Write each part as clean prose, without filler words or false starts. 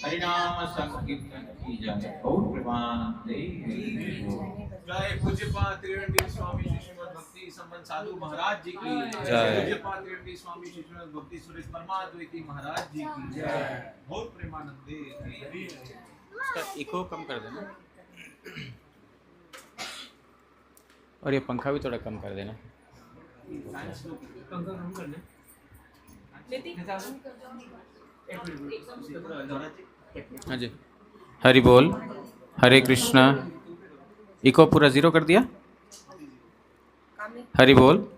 हरिनाम संकीर्तन की जय। गौर प्रेमानंदे। जय पूज्यपाद त्रिवेणी स्वामी श्रीमद् भक्ति संबंध साधु महाराज जी की जय। पूज्यपाद त्रिवेणी स्वामी श्रीमद् भक्ति सुरेश परमाद्वैती महाराज जी की जय। गौर प्रेमानंदे। इसका इको कम कर देना और ये पंखा भी थोड़ा कम कर देना। पंखा कम कर दे। हाँ जी। हरि बोल। हरे कृष्णा। इको पूरा जीरो कर दिया। हरि बोल।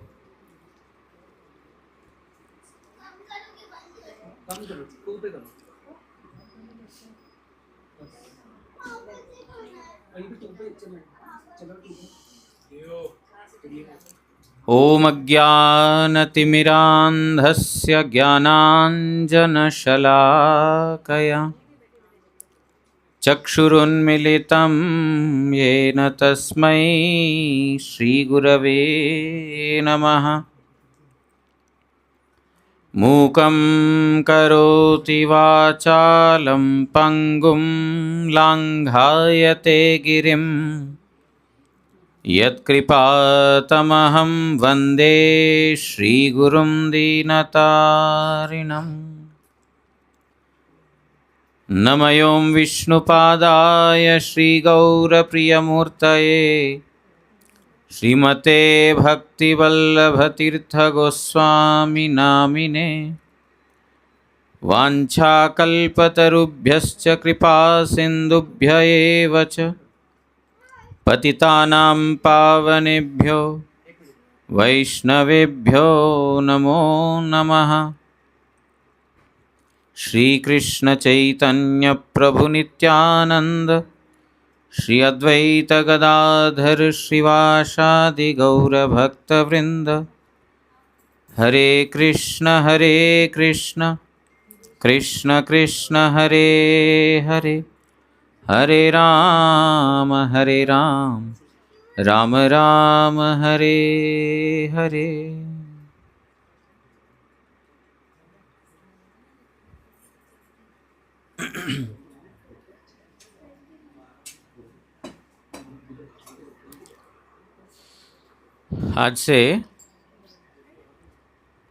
ओम अज्ञानतिमिरान्धस्य ज्ञानाञ्जनशलाकया चक्षुरुन्मिलितं येन तस्मै श्रीगुरवे नमः। मूकं करोति वाचालं पङ्गुं लाङ्घायते गिरिं यत्कृपातमहं वन्दे श्रीगुरुं दीनतारिणम्। नमयों विष्णुपादाय श्रीगौरप्रियमूर्तये श्रीमते भक्तिवल्लभतीर्थगोस्वामी नामिने। वाञ्छाकल्पतरुभ्यश्च कृपासिन्धुभ्य एव च पतितानां पावनेभ्यो वैष्णवेभ्यो नमो नमः। श्री कृष्ण चैतन्य प्रभु नित्यानंद श्री अद्वैत गदाधर श्रीवासादि गौर भक्त वृंद। हरे कृष्ण कृष्ण कृष्ण हरे हरे, हरे राम राम राम हरे हरे।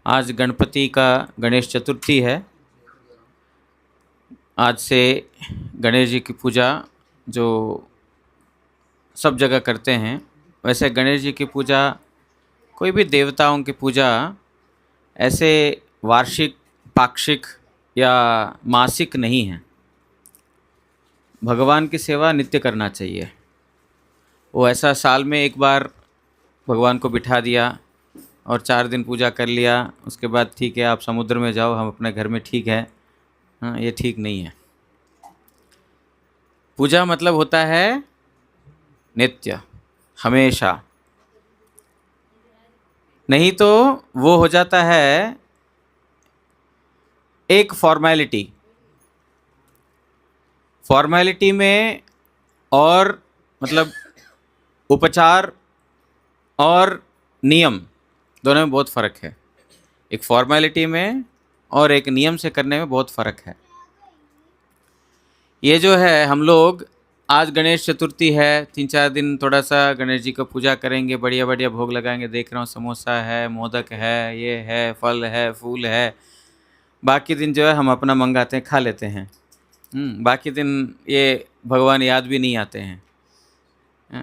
आज गणपति का गणेश चतुर्थी है। आज से गणेश जी की पूजा जो सब जगह करते हैं, वैसे गणेश जी की पूजा, कोई भी देवताओं की पूजा ऐसे वार्षिक, पाक्षिक या मासिक नहीं है। भगवान की सेवा नित्य करना चाहिए। वो ऐसा साल में एक बार भगवान को बिठा दिया और 4 दिन पूजा कर लिया, उसके बाद ठीक है आप समुद्र में जाओ, हम अपने घर में ठीक है, हाँ, ये ठीक नहीं है। पूजा मतलब होता है नित्य, हमेशा। नहीं तो वो हो जाता है एक फॉर्मेलिटी में, और मतलब उपचार और नियम दोनों में बहुत फ़र्क है। एक फॉर्मेलिटी में और एक नियम से करने में बहुत फ़र्क है। ये जो है, हम लोग आज गणेश चतुर्थी है, 3-4 दिन थोड़ा सा गणेश जी को पूजा करेंगे, बढ़िया बढ़िया भोग लगाएंगे। देख रहा हूँ समोसा है, मोदक है, ये है, फल है, फूल है। बाकी दिन जो है हम अपना मंगाते हैं, खा लेते हैं। बाकी दिन ये भगवान याद भी नहीं आते हैं।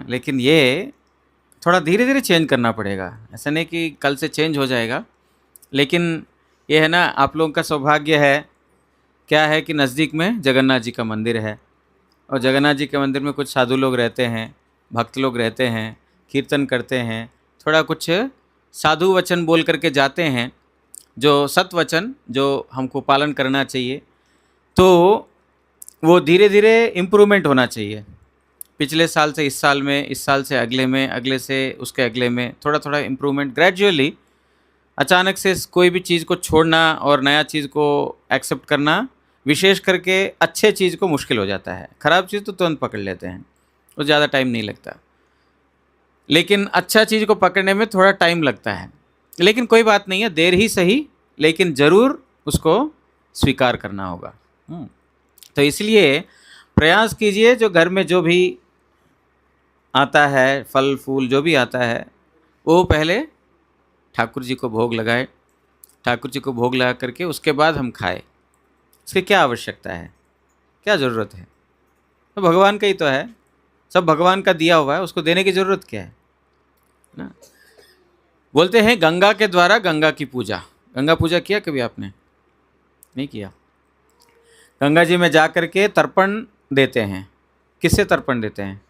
लेकिन ये थोड़ा धीरे धीरे चेंज करना पड़ेगा। ऐसा नहीं कि कल से चेंज हो जाएगा, लेकिन ये है ना, आप लोगों का सौभाग्य है, क्या है कि नज़दीक में जगन्नाथ जी का मंदिर है, और जगन्नाथ जी के मंदिर में कुछ साधु लोग रहते हैं, भक्त लोग रहते हैं, कीर्तन करते हैं, थोड़ा कुछ साधु वचन बोल करके जाते हैं, जो सत्वचन जो हमको पालन करना चाहिए। तो वो धीरे धीरे इम्प्रूवमेंट होना चाहिए। पिछले साल से इस साल में, इस साल से अगले में, अगले से उसके अगले में, थोड़ा थोड़ा इम्प्रूवमेंट ग्रेजुअली। अचानक से कोई भी चीज़ को छोड़ना और नया चीज़ को एक्सेप्ट करना, विशेष करके अच्छे चीज़ को मुश्किल हो जाता है। ख़राब चीज़ तो तुरंत पकड़ लेते हैं, वो ज़्यादा टाइम नहीं लगता, लेकिन अच्छा चीज़ को पकड़ने में थोड़ा टाइम लगता है। लेकिन कोई बात नहीं है, देर ही सही, लेकिन ज़रूर उसको स्वीकार करना होगा। तो इसलिए प्रयास कीजिए, जो घर में जो भी आता है, फल फूल जो भी आता है, वो पहले ठाकुर जी को भोग लगाए। ठाकुर जी को भोग लगा करके उसके बाद हम खाए। इसकी क्या आवश्यकता है, क्या ज़रूरत है? तो भगवान का ही तो है, सब भगवान का दिया हुआ है, उसको देने की ज़रूरत क्या है ना। बोलते हैं गंगा के द्वारा गंगा की पूजा। गंगा पूजा किया कभी आपने? नहीं किया। गंगा जी में जा करके तर्पण देते हैं। किससे तर्पण देते हैं?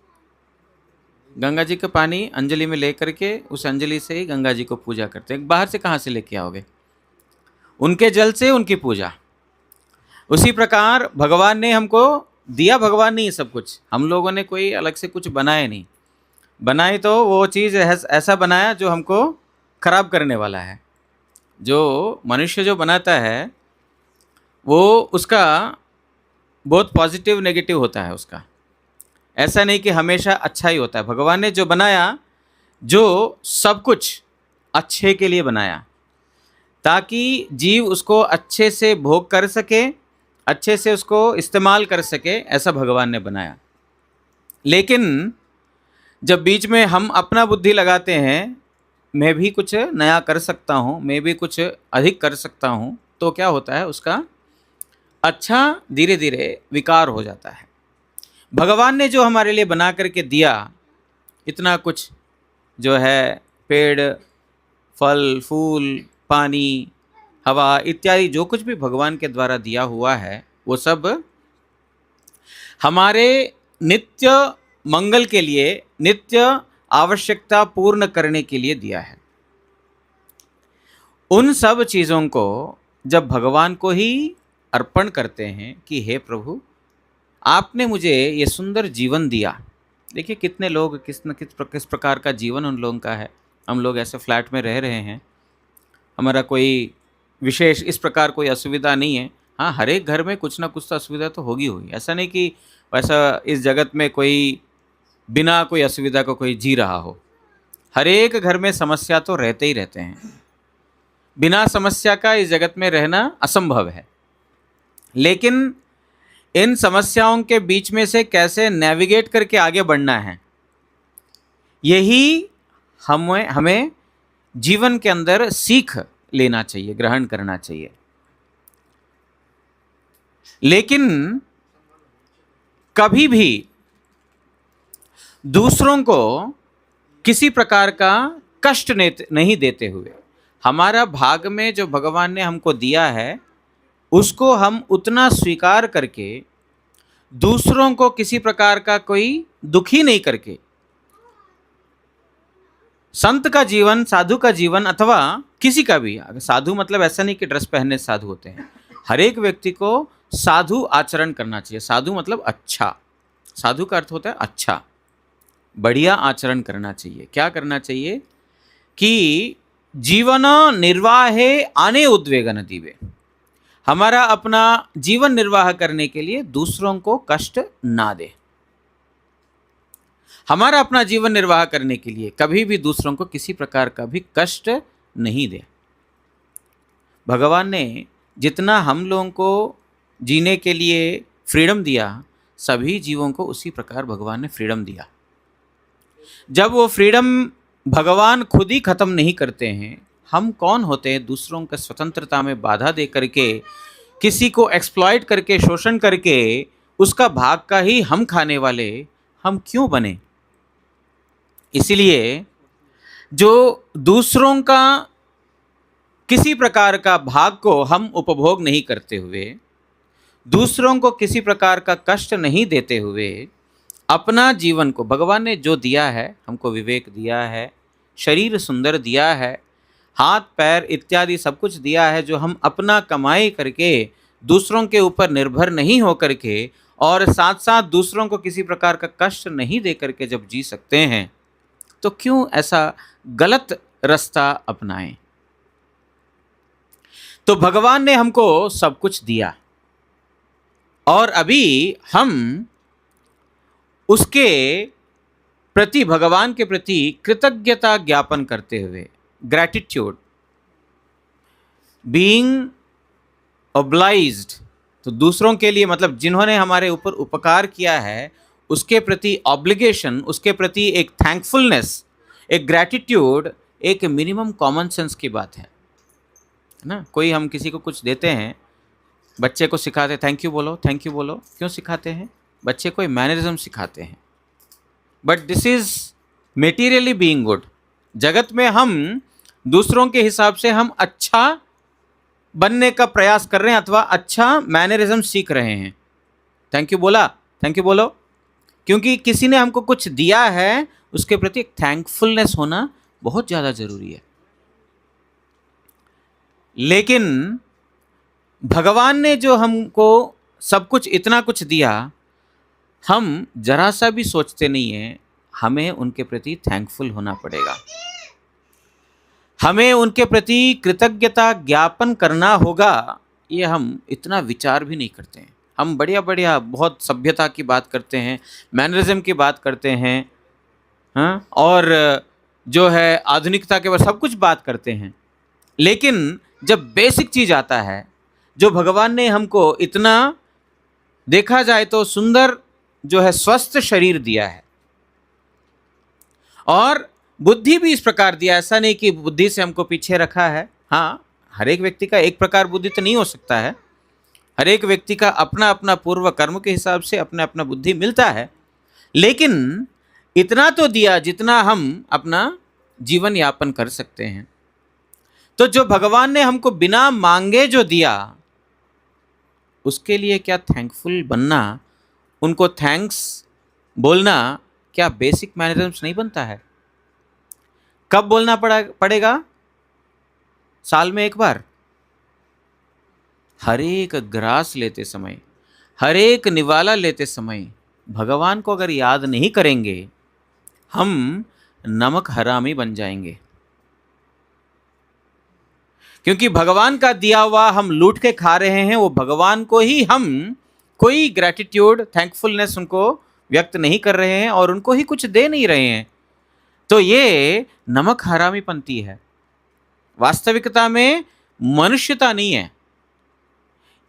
गंगा जी का पानी अंजलि में ले करके उस अंजलि से ही गंगा जी को पूजा करते हैं। बाहर से कहाँ से लेके आओगे? उनके जल से उनकी पूजा। उसी प्रकार भगवान ने हमको दिया, भगवान नहीं सब कुछ, हम लोगों ने कोई अलग से कुछ बनाया नहीं। बनाई तो वो चीज़ ऐसा बनाया जो हमको खराब करने वाला है। जो मनुष्य जो बनाता है वो उसका बहुत पॉजिटिव नेगेटिव होता है उसका, ऐसा नहीं कि हमेशा अच्छा ही होता है। भगवान ने जो बनाया, जो सब कुछ अच्छे के लिए बनाया, ताकि जीव उसको अच्छे से भोग कर सके, अच्छे से उसको इस्तेमाल कर सके, ऐसा भगवान ने बनाया। लेकिन जब बीच में हम अपना बुद्धि लगाते हैं, मैं भी कुछ नया कर सकता हूँ, मैं भी कुछ अधिक कर सकता हूँ, तो क्या होता है, उसका अच्छा धीरे धीरे विकार हो जाता है। भगवान ने जो हमारे लिए बना करके दिया, इतना कुछ जो है, पेड़, फल, फूल, पानी, हवा इत्यादि जो कुछ भी भगवान के द्वारा दिया हुआ है, वो सब हमारे नित्य मंगल के लिए, नित्य आवश्यकता पूर्ण करने के लिए दिया है। उन सब चीज़ों को जब भगवान को ही अर्पण करते हैं कि हे प्रभु, आपने मुझे ये सुंदर जीवन दिया। देखिए कितने लोग किस प्रकार का जीवन उन लोगों का है। हम लोग ऐसे फ्लैट में रह रहे हैं, हमारा कोई विशेष इस प्रकार कोई असुविधा नहीं है। हाँ, हर एक घर में कुछ ना कुछ तो असुविधा तो होगी। ऐसा नहीं कि वैसा इस जगत में कोई बिना कोई असुविधा को कोई जी रहा हो। हर एक घर में समस्या तो रहते ही रहते हैं। बिना समस्या का इस जगत में रहना असंभव है। लेकिन इन समस्याओं के बीच में से कैसे नेविगेट करके आगे बढ़ना है, यही हमें जीवन के अंदर सीख लेना चाहिए, ग्रहण करना चाहिए। लेकिन कभी भी दूसरों को किसी प्रकार का कष्ट नहीं देते हुए, हमारा भाग में जो भगवान ने हमको दिया है उसको हम उतना स्वीकार करके, दूसरों को किसी प्रकार का कोई दुखी नहीं करके, संत का जीवन, साधु का जीवन, अथवा किसी का भी, साधु मतलब ऐसा नहीं कि ड्रेस पहनने साधु होते हैं। हर एक व्यक्ति को साधु आचरण करना चाहिए। साधु मतलब अच्छा, साधु का अर्थ होता है अच्छा, बढ़िया आचरण करना चाहिए। क्या करना चाहिए कि जीवन निर्वाहे आने उद्वेगन दीवे, हमारा अपना जीवन निर्वाह करने के लिए दूसरों को कष्ट ना दे। हमारा अपना जीवन निर्वाह करने के लिए कभी भी दूसरों को किसी प्रकार का भी कष्ट नहीं दे। भगवान ने जितना हम लोगों को जीने के लिए फ्रीडम दिया, सभी जीवों को उसी प्रकार भगवान ने फ्रीडम दिया। जब वो फ्रीडम भगवान खुद ही खत्म नहीं करते हैं, हम कौन होते हैं दूसरों के स्वतंत्रता में बाधा दे करके, किसी को एक्सप्लॉइट करके, शोषण करके उसका भाग का ही हम खाने वाले हम क्यों बने? इसलिए जो दूसरों का किसी प्रकार का भाग को हम उपभोग नहीं करते हुए, दूसरों को किसी प्रकार का कष्ट नहीं देते हुए, अपना जीवन को, भगवान ने जो दिया है, हमको विवेक दिया है, शरीर सुंदर दिया है, हाथ पैर इत्यादि सब कुछ दिया है, जो हम अपना कमाई करके दूसरों के ऊपर निर्भर नहीं हो करके, और साथ साथ दूसरों को किसी प्रकार का कष्ट नहीं दे करके जब जी सकते हैं, तो क्यों ऐसा गलत रास्ता अपनाएं? तो भगवान ने हमको सब कुछ दिया और अभी हम उसके प्रति, भगवान के प्रति कृतज्ञता ज्ञापन करते हुए, ग्रैटिट्यूड, बीइंग ऑब्लाइज्ड तो दूसरों के लिए मतलब जिन्होंने हमारे ऊपर उपकार किया है उसके प्रति ऑब्लिगेशन, उसके प्रति एक थैंकफुलनेस, एक ग्रैटिट्यूड एक मिनिमम कॉमन सेंस की बात है ना। कोई हम किसी को कुछ देते हैं, बच्चे को सिखाते थैंक यू बोलो, थैंक यू बोलो, क्यों सिखाते हैं? बच्चे को मैनरिज्म सिखाते हैं। But this is materially being good. जगत में हम दूसरों के हिसाब से हम अच्छा बनने का प्रयास कर रहे हैं अथवा अच्छा मैनरिज्म सीख रहे हैं। थैंक यू बोला, थैंक यू बोलो, क्योंकि किसी ने हमको कुछ दिया है, उसके प्रति एक थैंकफुलनेस होना बहुत ज़्यादा जरूरी है। लेकिन भगवान ने जो हमको सब कुछ इतना कुछ दिया, हम जरा सा भी सोचते नहीं हैं हमें उनके प्रति थैंकफुल होना पड़ेगा, हमें उनके प्रति कृतज्ञता ज्ञापन करना होगा। ये हम इतना विचार भी नहीं करते हैं। हम बढ़िया बढ़िया बहुत सभ्यता की बात करते हैं, मैनरिज्म की बात करते हैं, हाँ, और जो है आधुनिकता के बारे सब कुछ बात करते हैं। लेकिन जब बेसिक चीज़ आता है, जो भगवान ने हमको इतना देखा जाए तो सुंदर जो है स्वस्थ शरीर दिया है और बुद्धि भी इस प्रकार दिया, ऐसा नहीं कि बुद्धि से हमको पीछे रखा है। हाँ, हर एक व्यक्ति का एक प्रकार बुद्धि तो नहीं हो सकता है, हर एक व्यक्ति का अपना अपना पूर्व कर्म के हिसाब से अपना अपना बुद्धि मिलता है। लेकिन इतना तो दिया जितना हम अपना जीवन यापन कर सकते हैं। तो जो भगवान ने हमको बिना मांगे जो दिया, उसके लिए क्या थैंकफुल बनना, उनको थैंक्स बोलना क्या बेसिक मैनरिज्म्स नहीं बनता है? कब बोलना पड़ेगा? साल में एक बार, हर एक ग्रास लेते समय, हर एक निवाला लेते समय भगवान को अगर याद नहीं करेंगे, हम नमक हरामी बन जाएंगे। क्योंकि भगवान का दिया हुआ हम लूट के खा रहे हैं, वो भगवान को ही हम कोई ग्रैटिट्यूड, थैंकफुलनेस उनको व्यक्त नहीं कर रहे हैं और उनको ही कुछ दे नहीं रहे हैं। तो ये नमक हरामीपंती है, वास्तविकता में मनुष्यता नहीं है।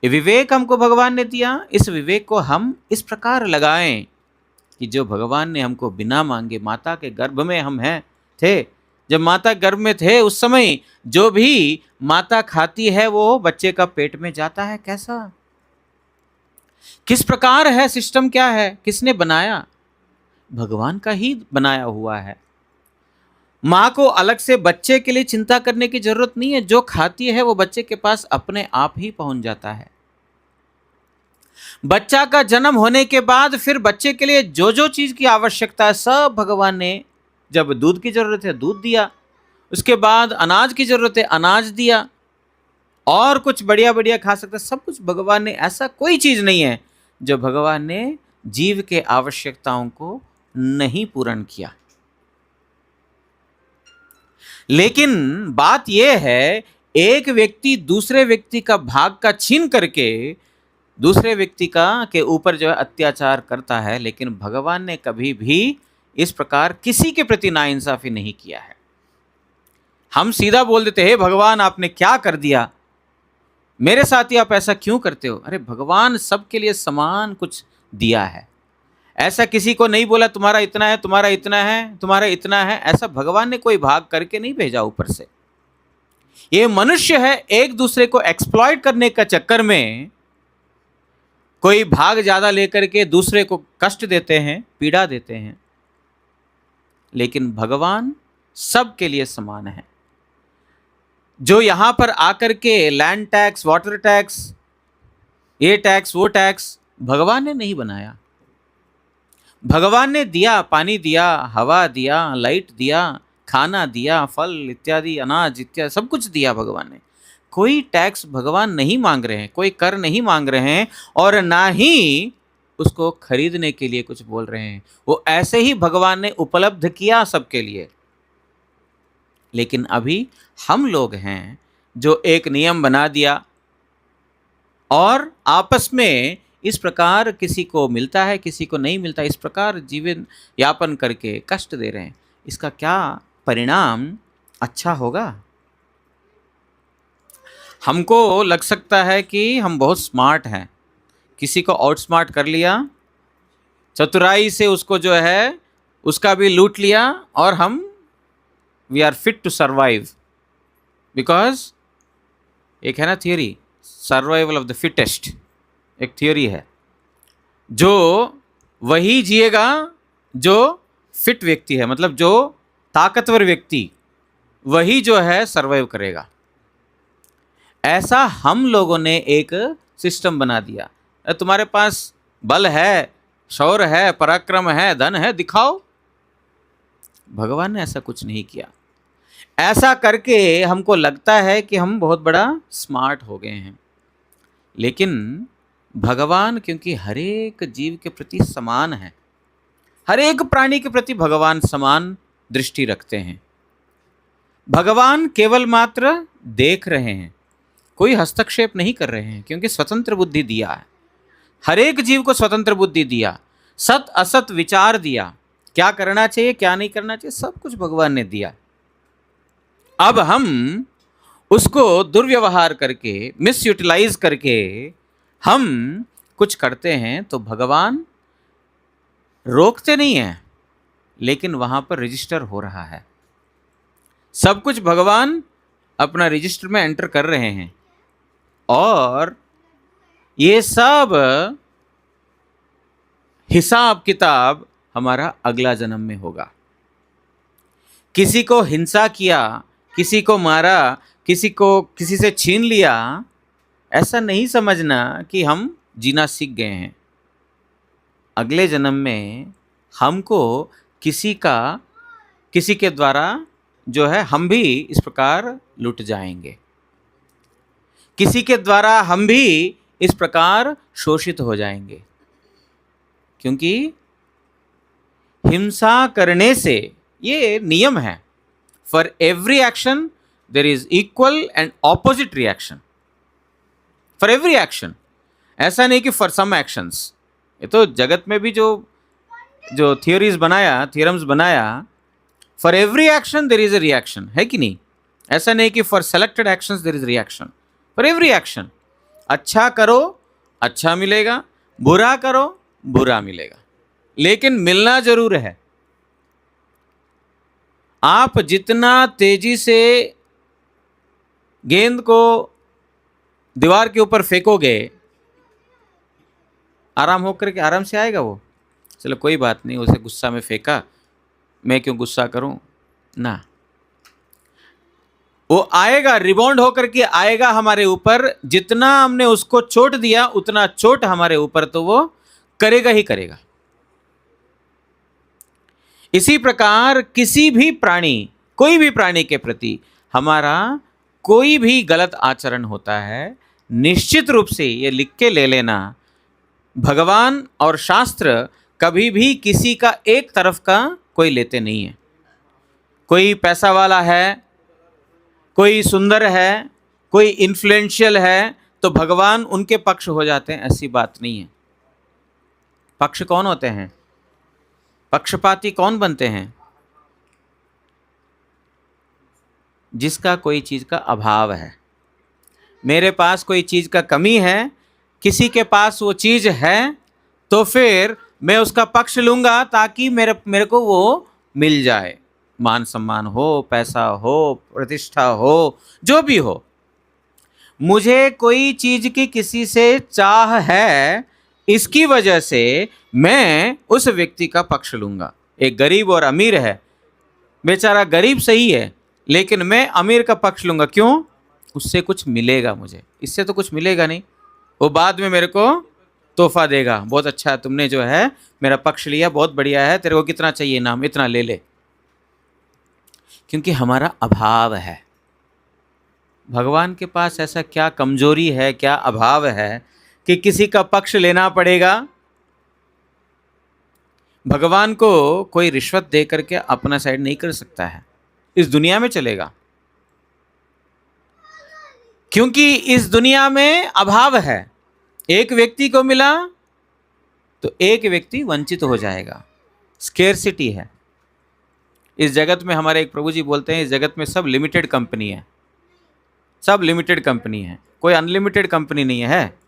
ये विवेक हमको भगवान ने दिया, इस विवेक को हम इस प्रकार लगाएं कि जो भगवान ने हमको बिना मांगे, माता के गर्भ में हम थे, जब माता गर्भ में थे उस समय जो भी माता खाती है वो बच्चे का पेट में जाता है। कैसा, किस प्रकार है, सिस्टम क्या है, किसने बनाया? भगवान का ही बनाया हुआ है। माँ को अलग से बच्चे के लिए चिंता करने की जरूरत नहीं है, जो खाती है वो बच्चे के पास अपने आप ही पहुंच जाता है। बच्चा का जन्म होने के बाद फिर बच्चे के लिए जो जो चीज की आवश्यकता है सब भगवान ने, जब दूध की जरूरत है दूध दिया, उसके बाद अनाज की जरूरत है अनाज दिया, और कुछ बढ़िया बढ़िया खा सकता है, सब कुछ भगवान ने। ऐसा कोई चीज नहीं है जो भगवान ने जीव के आवश्यकताओं को नहीं पूर्ण किया। लेकिन बात यह है, एक व्यक्ति दूसरे व्यक्ति का भाग का छीन करके दूसरे व्यक्ति का के ऊपर जो है अत्याचार करता है, लेकिन भगवान ने कभी भी इस प्रकार किसी के प्रति नाइंसाफी नहीं किया है। हम सीधा बोल देते हैं, भगवान आपने क्या कर दिया, मेरे साथ ही आप ऐसा क्यों करते हो? अरे भगवान सबके लिए समान कुछ दिया है। ऐसा किसी को नहीं बोला तुम्हारा इतना है, तुम्हारा इतना है, तुम्हारा इतना है, ऐसा भगवान ने कोई भाग करके नहीं भेजा ऊपर से। ये मनुष्य है, एक दूसरे को एक्सप्लॉइट करने का चक्कर में कोई भाग ज्यादा लेकर के दूसरे को कष्ट देते हैं, पीड़ा देते हैं। लेकिन भगवान सबके लिए समान है। जो यहां पर आकर के लैंड टैक्स, वाटर टैक्स, ये टैक्स वो टैक्स भगवान ने नहीं बनाया। भगवान ने दिया, पानी दिया, हवा दिया, लाइट दिया, खाना दिया, फल इत्यादि, अनाज इत्यादि सब कुछ दिया भगवान ने। कोई टैक्स भगवान नहीं मांग रहे हैं, कोई कर नहीं मांग रहे हैं, और ना ही उसको खरीदने के लिए कुछ बोल रहे हैं। वो ऐसे ही भगवान ने उपलब्ध किया सबके लिए। लेकिन अभी हम लोग हैं जो एक नियम बना दिया और आपस में इस प्रकार किसी को मिलता है किसी को नहीं मिलता, इस प्रकार जीवन यापन करके कष्ट दे रहे हैं। इसका क्या परिणाम अच्छा होगा? हमको लग सकता है कि हम बहुत स्मार्ट हैं, किसी को आउटस्मार्ट कर लिया, चतुराई से उसको जो है उसका भी लूट लिया, और हम we are fit to survive, because एक है ना theory, survival of the fittest, एक थियोरी है, जो वही जिएगा जो फिट व्यक्ति है, मतलब जो ताकतवर व्यक्ति, वही जो है सर्वाइव करेगा। ऐसा हम लोगों ने एक सिस्टम बना दिया। तुम्हारे पास बल है, शौर्य है, पराक्रम है, धन है, दिखाओ। भगवान ने ऐसा कुछ नहीं किया। ऐसा करके हमको लगता है कि हम बहुत बड़ा स्मार्ट हो गए हैं, लेकिन भगवान क्योंकि हर एक जीव के प्रति समान है, हर एक प्राणी के प्रति भगवान समान दृष्टि रखते हैं। भगवान केवल मात्र देख रहे हैं, कोई हस्तक्षेप नहीं कर रहे हैं, क्योंकि स्वतंत्र बुद्धि दिया है, हर एक जीव को स्वतंत्र बुद्धि दिया, सत असत विचार दिया, क्या करना चाहिए क्या नहीं करना चाहिए सब कुछ भगवान ने दिया। अब हम उसको दुर्व्यवहार करके, मिसयूटिलाइज करके हम कुछ करते हैं, तो भगवान रोकते नहीं हैं, लेकिन वहां पर रजिस्टर हो रहा है। सब कुछ भगवान अपना रजिस्टर में एंटर कर रहे हैं, और ये सब हिसाब किताब हमारा अगला जन्म में होगा। किसी को हिंसा किया, किसी को मारा, किसी से छीन लिया, ऐसा नहीं समझना कि हम जीना सीख गए हैं। अगले जन्म में हमको किसी के द्वारा जो है हम भी इस प्रकार लुट जाएंगे, किसी के द्वारा हम भी इस प्रकार शोषित हो जाएंगे, क्योंकि हिंसा करने से, ये नियम है, for every action there is equal and opposite reaction, for every action. ऐसा नहीं कि फॉर सम एक्शंस। ये तो जगत में भी जो थ्योरम्स बनाया, for every action there is a reaction, है कि नहीं? ऐसा नहीं कि for selected actions there is reaction, for every action. अच्छा करो अच्छा मिलेगा, बुरा करो बुरा मिलेगा, लेकिन मिलना जरूर है। आप जितना तेजी से गेंद को दीवार के ऊपर फेंकोगे, आराम से आएगा वो। चलो कोई बात नहीं, उसे गुस्सा में फेंका, मैं क्यों गुस्सा करूं ना, वो आएगा, रिबाउंड होकर के आएगा हमारे ऊपर। जितना हमने उसको चोट दिया उतना चोट हमारे ऊपर तो वो करेगा ही करेगा। इसी प्रकार किसी भी प्राणी, कोई भी प्राणी के प्रति हमारा कोई भी गलत आचरण होता है, निश्चित रूप से ये लिख के ले लेना, भगवान और शास्त्र कभी भी किसी का एक तरफ का कोई लेते नहीं है। कोई पैसा वाला है, कोई सुंदर है, कोई इन्फ्लुएंशियल है, तो भगवान उनके पक्ष हो जाते हैं, ऐसी बात नहीं है। पक्ष कौन होते हैं? पक्षपाती कौन बनते हैं? जिसका कोई चीज़ का अभाव है। मेरे पास कोई चीज़ का कमी है, किसी के पास वो चीज़ है, तो फिर मैं उसका पक्ष लूँगा ताकि मेरे को वो मिल जाए। मान सम्मान हो, पैसा हो, प्रतिष्ठा हो, जो भी हो। मुझे कोई चीज़ की किसी से चाह है, इसकी वजह से मैं उस व्यक्ति का पक्ष लूँगा। एक गरीब और अमीर है, बेचारा गरीब सही है, लेकिन मैं अमीर का पक्ष लूँगा। क्यों? उससे कुछ मिलेगा मुझे, इससे तो कुछ मिलेगा नहीं। वो बाद में मेरे को तोहफा देगा, बहुत अच्छा तुमने जो है मेरा पक्ष लिया, बहुत बढ़िया है, तेरे को कितना चाहिए नाम, इतना ले ले। क्योंकि हमारा अभाव है। भगवान के पास ऐसा क्या कमजोरी है, क्या अभाव है कि किसी का पक्ष लेना पड़ेगा? भगवान को कोई रिश्वत दे करके अपना साइड नहीं कर सकता है, इस दुनिया में चलेगा, क्योंकि इस दुनिया में अभाव है। एक व्यक्ति को मिला तो एक व्यक्ति वंचित हो जाएगा, स्केर्सिटी है। इस जगत में हमारे एक प्रभु जी बोलते हैं, इस जगत में सब लिमिटेड कंपनी है, सब लिमिटेड कंपनी है, कोई अनलिमिटेड कंपनी नहीं है।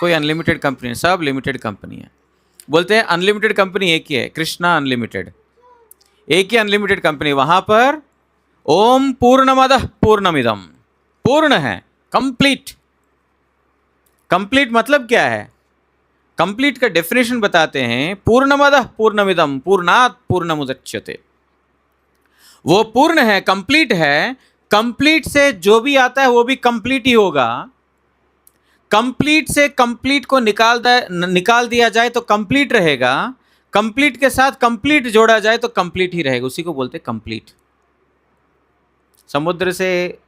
कोई अनलिमिटेड कंपनी है, सब लिमिटेड कंपनी है। बोलते हैं अनलिमिटेड कंपनी एक ही है, कृष्णा अनलिमिटेड, एक ही अनलिमिटेड कंपनी। वहां पर ओम पूर्णमदः पूर्णमिदम, पूर्ण है, कंप्लीट। कंप्लीट मतलब क्या है? कंप्लीट का डेफिनेशन बताते हैं, पूर्णमदः पूर्णमिदम पूर्णात् पूर्णमुदच्यते। वो पूर्ण है, कंप्लीट है। कंप्लीट से जो भी आता है वो भी कंप्लीट ही होगा। कंप्लीट से कंप्लीट को निकाल दिया जाए तो कंप्लीट रहेगा। कंप्लीट के साथ कंप्लीट जोड़ा जाए तो कंप्लीट ही रहेगा, उसी को बोलते हैं कंप्लीट। समुद्र से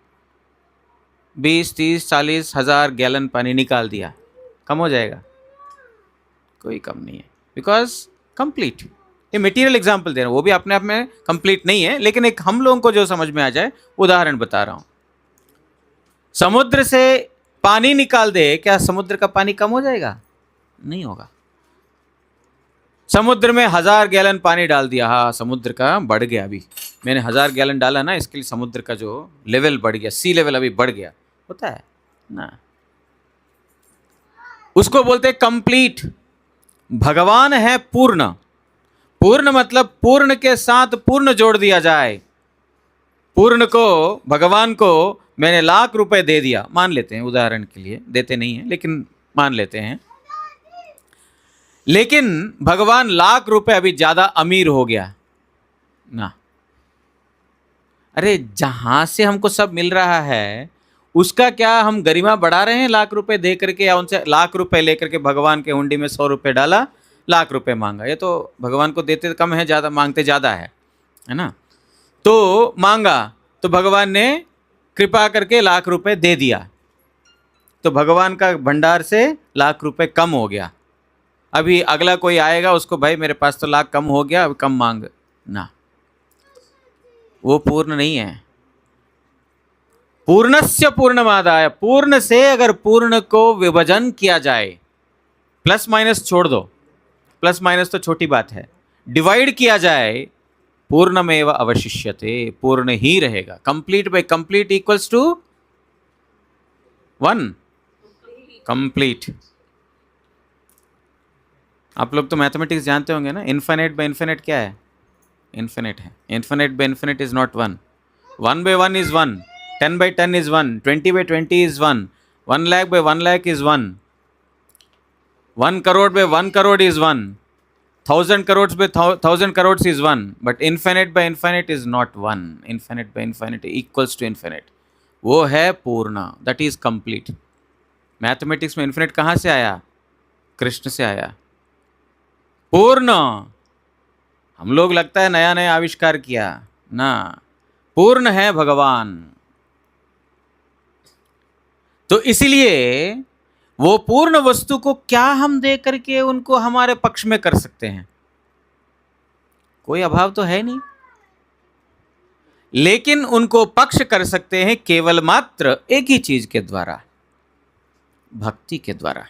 20, 30, 40 हजार गैलन पानी निकाल दिया, कम हो जाएगा? कोई कम नहीं है, बिकॉज कंप्लीट। ये मटेरियल एग्जाम्पल दे रहा हूं, वो भी अपने आप में कंप्लीट नहीं है, लेकिन एक हम लोगों को जो समझ में आ जाए उदाहरण बता रहा हूं। समुद्र से पानी निकाल दे, क्या समुद्र का पानी कम हो जाएगा? नहीं होगा। समुद्र में 1000 गैलन पानी डाल दिया, हाँ समुद्र का बढ़ गया। अभी मैंने 1000 गैलन डाला ना, इसके लिए समुद्र का जो लेवल बढ़ गया, सी लेवल अभी बढ़ गया, होता है ना। उसको बोलते हैं कंप्लीट। भगवान है पूर्ण। पूर्ण मतलब पूर्ण के साथ पूर्ण जोड़ दिया जाए। पूर्ण को, भगवान को मैंने ₹1,00,000 दे दिया, मान लेते हैं उदाहरण के लिए, देते नहीं है लेकिन मान लेते हैं। लेकिन भगवान ₹1,00,000 अभी ज्यादा अमीर हो गया ना। अरे जहां से हमको सब मिल रहा है उसका क्या हम गरिमा बढ़ा रहे हैं ₹1,00,000 दे करके, या उनसे ₹1,00,000 लेकर के भगवान के हुंडी में ₹100 डाला, ₹1,00,000 मांगा? ये तो भगवान को देते कम है, ज्यादा मांगते ज्यादा है ना। तो मांगा तो भगवान ने कृपा करके ₹1,00,000 दे दिया, तो भगवान का भंडार से ₹1,00,000 कम हो गया। अभी अगला कोई आएगा उसको, भाई मेरे पास तो लाख कम हो गया, अब कम मांग ना, वो पूर्ण नहीं है। पूर्णस्य पूर्णमादाय, पूर्ण से अगर पूर्ण को विभाजन किया जाए, प्लस माइनस छोड़ दो, प्लस माइनस तो छोटी बात है, डिवाइड किया जाए, पूर्णमेव अवशिष्यते, पूर्ण ही रहेगा। Complete by complete equals to 1 complete. आप लोग तो मैथमेटिक्स जानते होंगे ना, इन्फिनिट बाय इन्फिनिट क्या है? इन्फिनिट है। Infinite by infinite is not 1, 1 by 1 is 1, 10 by 10 is 1, 20 by 20 is 1, 1 lakh by 1 lakh is 1, 1 crore by 1 crore is 1, 1000 crores by 1000 crores is 1, but infinite by infinite is not 1. Infinite by infinite equals to infinite. वो है पूर्ण, that is complete. Mathematics में infinite कहाँ से आया? कृष्ण से आया। पूर्ण हम लोग लगता है नया नया आविष्कार किया ना, पूर्ण है भगवान। तो इसलिए वो पूर्ण वस्तु को क्या हम दे करके उनको हमारे पक्ष में कर सकते हैं? कोई अभाव तो है नहीं, लेकिन उनको पक्ष कर सकते हैं केवल मात्र एक ही चीज के द्वारा, भक्ति के द्वारा।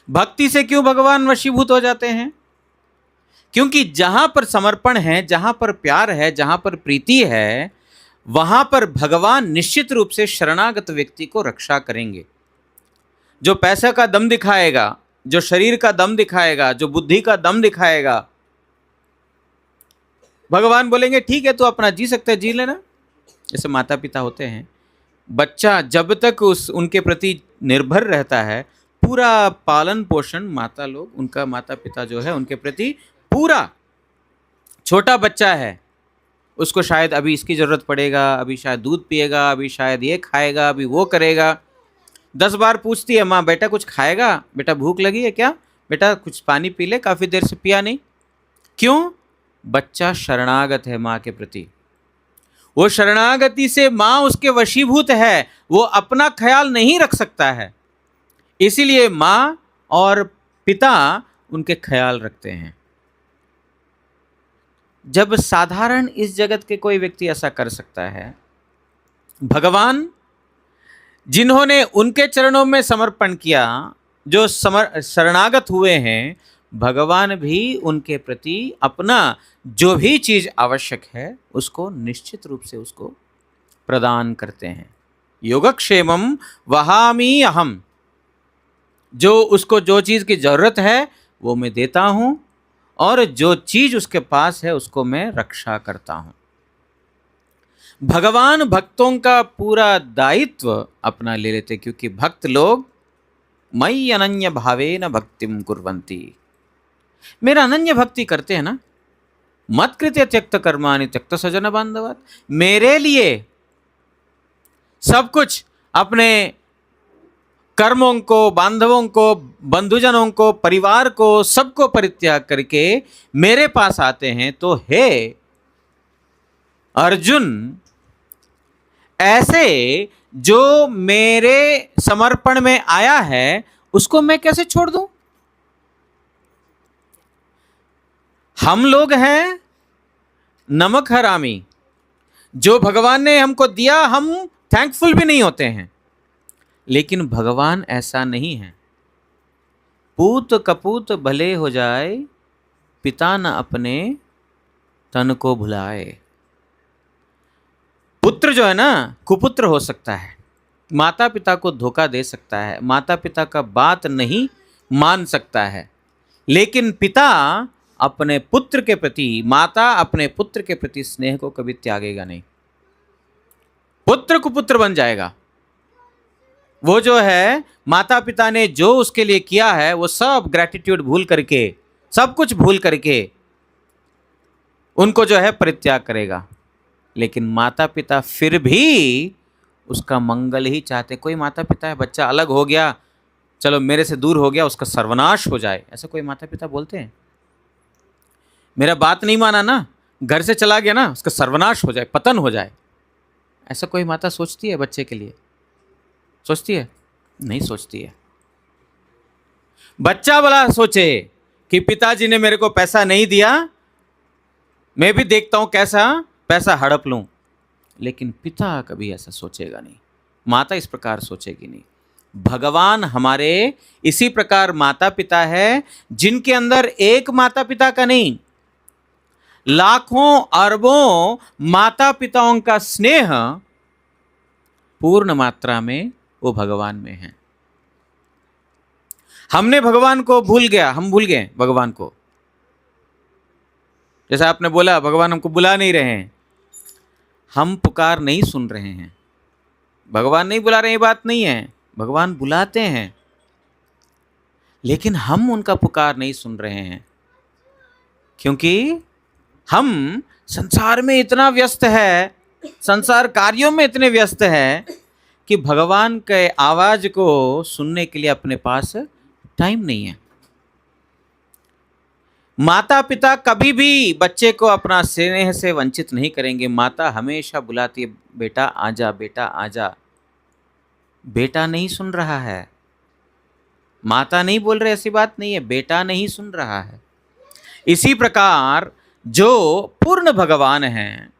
भक्ति से क्यों भगवान वशीभूत हो जाते हैं? क्योंकि जहां पर समर्पण है, जहां पर प्यार है, जहां पर प्रीति है, वहां पर भगवान निश्चित रूप से शरणागत व्यक्ति को रक्षा करेंगे। जो पैसा का दम दिखाएगा, जो शरीर का दम दिखाएगा, जो बुद्धि का दम दिखाएगा, भगवान बोलेंगे ठीक है तू अपना जी सकते है, जी लेना। जैसे माता पिता होते हैं, बच्चा जब तक उनके प्रति निर्भर रहता है, पूरा पालन पोषण माता लोग, उनका माता पिता जो है उनके प्रति पूरा। छोटा बच्चा है, उसको शायद अभी इसकी ज़रूरत पड़ेगा, अभी शायद दूध पिएगा, अभी शायद ये खाएगा, अभी वो करेगा। 10 बार पूछती है माँ, बेटा कुछ खाएगा, बेटा भूख लगी है क्या, बेटा कुछ पानी पी ले, काफ़ी देर से पिया नहीं। क्यों? बच्चा शरणागत है माँ के प्रति। वो शरणागति से माँ उसके वशीभूत है, वो अपना ख्याल नहीं रख सकता है, इसीलिए माँ और पिता उनके ख्याल रखते हैं। जब साधारण इस जगत के कोई व्यक्ति ऐसा कर सकता है, भगवान जिन्होंने उनके चरणों में समर्पण किया, जो शरणागत हुए हैं, भगवान भी उनके प्रति अपना जो भी चीज आवश्यक है उसको निश्चित रूप से उसको प्रदान करते हैं। योगक्षेमम वहामि अहम, जो उसको जो चीज़ की ज़रूरत है वो मैं देता हूँ, और जो चीज़ उसके पास है उसको मैं रक्षा करता हूँ। भगवान भक्तों का पूरा दायित्व अपना ले लेते, क्योंकि भक्त लोग मयि अनन्य भावेन भक्तिम कुर्वन्ति, मेरा अनन्य भक्ति करते हैं ना। मत कृत्य त्यक्त कर्माणि त्यक्त सजन बांधवात्, मेरे लिए सब कुछ, अपने कर्मों को, बांधवों को, बंधुजनों को, परिवार को, सबको परित्याग करके मेरे पास आते हैं। तो हे अर्जुन, ऐसे जो मेरे समर्पण में आया है उसको मैं कैसे छोड़ दूं? हम लोग हैं नमक हरामी, जो भगवान ने हमको दिया हम थैंकफुल भी नहीं होते हैं। लेकिन भगवान ऐसा नहीं है। पूत कपूत भले हो जाए, पिता न अपने तन को भुलाए। पुत्र जो है ना, कुपुत्र हो सकता है, माता पिता को धोखा दे सकता है, माता पिता का बात नहीं मान सकता है, लेकिन पिता अपने पुत्र के प्रति, माता अपने पुत्र के प्रति स्नेह को कभी त्यागेगा नहीं। पुत्र कुपुत्र बन जाएगा। वो जो है, माता पिता ने जो उसके लिए किया है वो सब ग्रैटिट्यूड भूल करके, सब कुछ भूल करके उनको जो है परित्याग करेगा। लेकिन माता पिता फिर भी उसका मंगल ही चाहते। कोई माता पिता है, बच्चा अलग हो गया, चलो मेरे से दूर हो गया, उसका सर्वनाश हो जाए, ऐसा कोई माता पिता बोलते हैं? मेरा बात नहीं माना ना, घर से चला गया ना, उसका सर्वनाश हो जाए, पतन हो जाए, ऐसा कोई माता सोचती है बच्चे के लिए? सोचती है? नहीं सोचती है। बच्चा भला सोचे कि पिताजी ने मेरे को पैसा नहीं दिया, मैं भी देखता हूं कैसा पैसा हड़प लूं, लेकिन पिता कभी ऐसा सोचेगा नहीं, माता इस प्रकार सोचेगी नहीं। भगवान हमारे इसी प्रकार माता पिता है, जिनके अंदर एक माता पिता का नहीं, लाखों अरबों माता पिताओं का स्नेह पूर्ण मात्रा में वो भगवान में है। हमने भगवान को भूल गया, हम भूल गए भगवान को। जैसा आपने बोला, भगवान हमको बुला नहीं रहे हैं, हम पुकार नहीं सुन रहे हैं। भगवान नहीं बुला रहे, ये बात नहीं है, भगवान बुलाते हैं, लेकिन हम उनका पुकार नहीं सुन रहे हैं, क्योंकि हम संसार में इतना व्यस्त है, संसार कार्यों में इतने व्यस्त है कि भगवान के आवाज को सुनने के लिए अपने पास टाइम नहीं है। माता पिता कभी भी बच्चे को अपना स्नेह से वंचित नहीं करेंगे। माता हमेशा बुलाती है, बेटा आजा, बेटा आजा। बेटा नहीं सुन रहा है, माता नहीं बोल रहे, ऐसी बात नहीं है, बेटा नहीं सुन रहा है। इसी प्रकार जो पूर्ण भगवान हैं,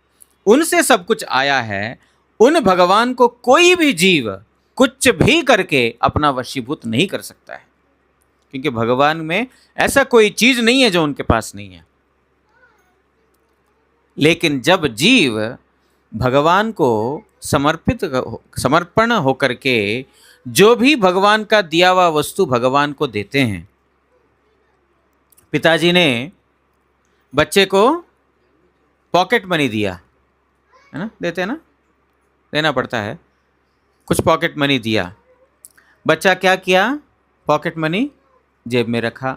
उनसे सब कुछ आया है, उन भगवान को कोई भी जीव कुछ भी करके अपना वशीभूत नहीं कर सकता है, क्योंकि भगवान में ऐसा कोई चीज नहीं है जो उनके पास नहीं है। लेकिन जब जीव भगवान को समर्पण होकर के जो भी भगवान का दिया हुआ वस्तु भगवान को देते हैं, पिताजी ने बच्चे को पॉकेट मनी दिया है ना, देते हैं ना, देना पड़ता है, कुछ पॉकेट मनी दिया। बच्चा क्या किया? पॉकेट मनी जेब में रखा,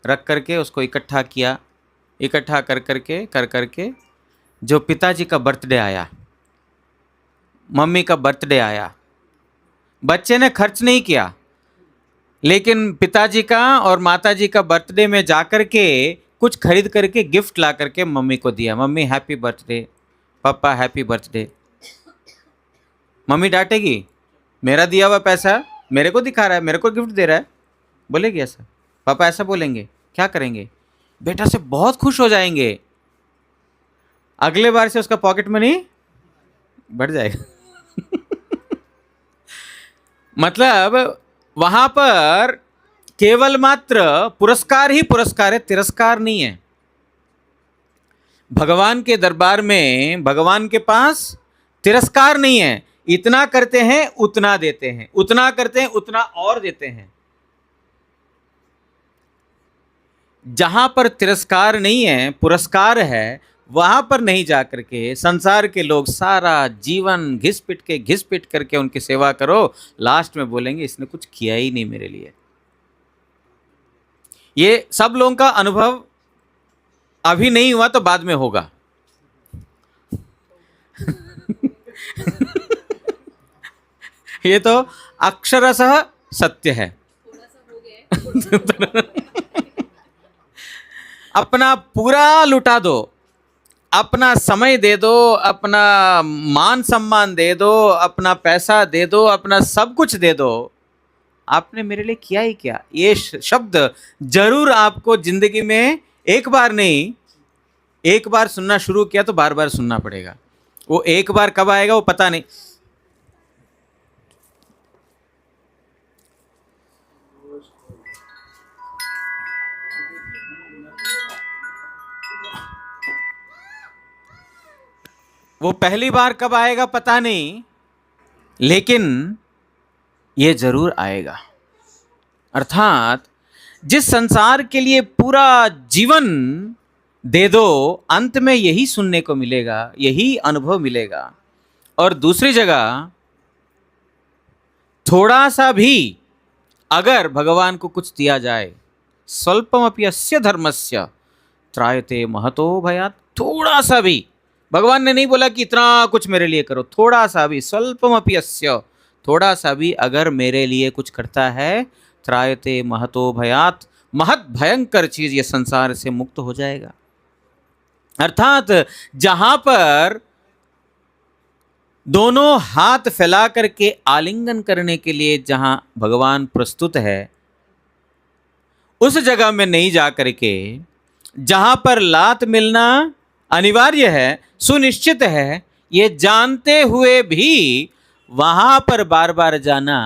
रख करके उसको इकट्ठा किया, इकट्ठा कर करके जो पिताजी का बर्थडे आया, मम्मी का बर्थडे आया, बच्चे ने खर्च नहीं किया, लेकिन पिताजी का और माताजी का बर्थडे में जाकर के कुछ खरीद करके गिफ्ट ला करके मम्मी को दिया। मम्मी हैप्पी बर्थडे, पापा हैप्पी बर्थडे। मम्मी डांटेगी, मेरा दिया हुआ पैसा मेरे को दिखा रहा है, मेरे को गिफ्ट दे रहा है, बोलेगी ऐसा? पापा ऐसा बोलेंगे? क्या करेंगे? बेटा से बहुत खुश हो जाएंगे, अगले बार से उसका पॉकेट मनी बढ़ जाएगा। मतलब वहां पर केवल मात्र पुरस्कार ही पुरस्कार है, तिरस्कार नहीं है। भगवान के दरबार में भगवान के पास तिरस्कार नहीं है। इतना करते हैं उतना देते हैं, उतना करते हैं उतना और देते हैं। जहां पर तिरस्कार नहीं है, पुरस्कार है, वहां पर नहीं जा करके संसार के लोग सारा जीवन घिस पिट करके उनकी सेवा करो, लास्ट में बोलेंगे इसने कुछ किया ही नहीं मेरे लिए। ये सब लोगों का अनुभव अभी नहीं हुआ तो बाद में होगा। ये तो अक्षरशः सत्य है। अपना पूरा लुटा दो, अपना समय दे दो, अपना मान सम्मान दे दो, अपना पैसा दे दो, अपना सब कुछ दे दो, आपने मेरे लिए किया ही क्या। ये शब्द जरूर आपको जिंदगी में एक बार नहीं, एक बार सुनना शुरू किया तो बार बार सुनना पड़ेगा। वो एक बार कब आएगा वो पता नहीं। वो पहली बार कब आएगा पता नहीं, लेकिन ये जरूर आएगा। अर्थात जिस संसार के लिए पूरा जीवन दे दो, अंत में यही सुनने को मिलेगा, यही अनुभव मिलेगा। और दूसरी जगह थोड़ा सा भी अगर भगवान को कुछ दिया जाए, स्वल्पमपि अस्य धर्मस्य त्रायते महतो भयात्, थोड़ा सा भी, भगवान ने नहीं बोला कि इतना कुछ मेरे लिए करो, थोड़ा सा भी, स्वल्पमपि अस्य, थोड़ा सा भी अगर मेरे लिए कुछ करता है, त्रायते महतो भयात्, महत भयंकर चीज ये संसार से मुक्त हो जाएगा। अर्थात जहां पर दोनों हाथ फैला करके आलिंगन करने के लिए जहां भगवान प्रस्तुत है, उस जगह में नहीं जा करके, जहां पर लात मिलना अनिवार्य है, सुनिश्चित है, ये जानते हुए भी वहां पर बार बार जाना